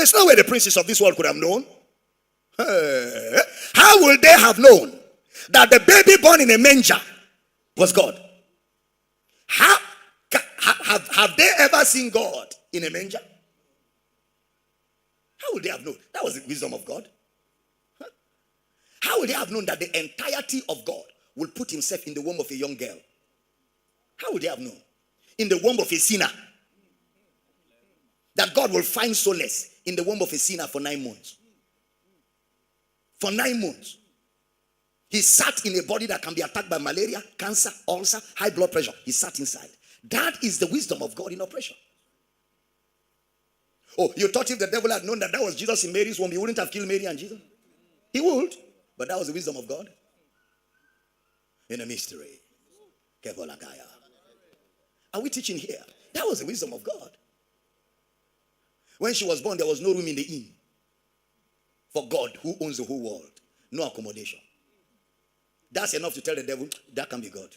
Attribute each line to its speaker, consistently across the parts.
Speaker 1: There's no way the princes of this world could have known. How will they have known that the baby born in a manger was God? Have they ever seen God in a manger? How would they have known? That was the wisdom of God. How would they have known that the entirety of God will put himself in the womb of a young girl? How would they have known? In the womb of a sinner. That God will find solace in the womb of a sinner for 9 months. For 9 months. He sat in a body that can be attacked by malaria, cancer, ulcer, high blood pressure. He sat inside. That is the wisdom of God in operation. Oh, you thought if the devil had known that was Jesus in Mary's womb, he wouldn't have killed Mary and Jesus? He would. But that was the wisdom of God. In a mystery. Are we teaching here? That was the wisdom of God. When she was born, there was no room in the inn. For God, who owns the whole world. No accommodation. That's enough to tell the devil, that can be God.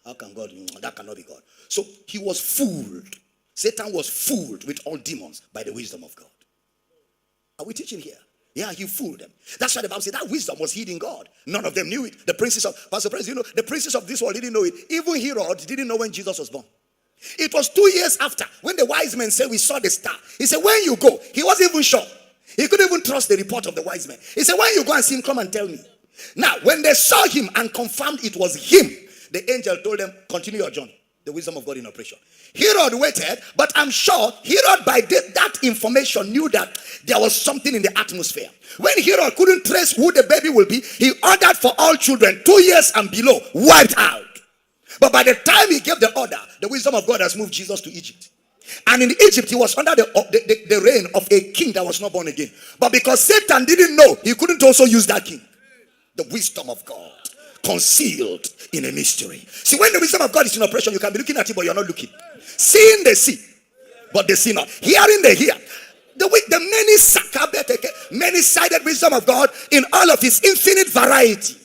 Speaker 1: How can God? That cannot be God. So he was fooled. Satan was fooled with all demons by the wisdom of God. Are we teaching here? Yeah, he fooled them. That's why the Bible said that wisdom was hid in God. None of them knew it. The princes of, Pastor Prince, the princes of this world didn't know it. Even Herod didn't know when Jesus was born. It was 2 years after when the wise men said, we saw the star. He said, when you go, he wasn't even sure. He couldn't even trust the report of the wise men. He said, when you go and see him, come and tell me. Now, when they saw him and confirmed it was him, the angel told them, continue your journey. The wisdom of God in operation. Herod waited, but I'm sure Herod by that information knew that there was something in the atmosphere. When Herod couldn't trace who the baby will be, he ordered for all children 2 years and below wiped out. But by the time he gave the order, the wisdom of God has moved Jesus to Egypt. And in Egypt, he was under the reign of a king that was not born again. But because Satan didn't know, he couldn't also use that king. The wisdom of God concealed in a mystery. See, when the wisdom of God is in operation, you can be looking at it, but you're not looking. Seeing they see, but they see not. Hearing they hear. The many-sided wisdom of God in all of its infinite variety.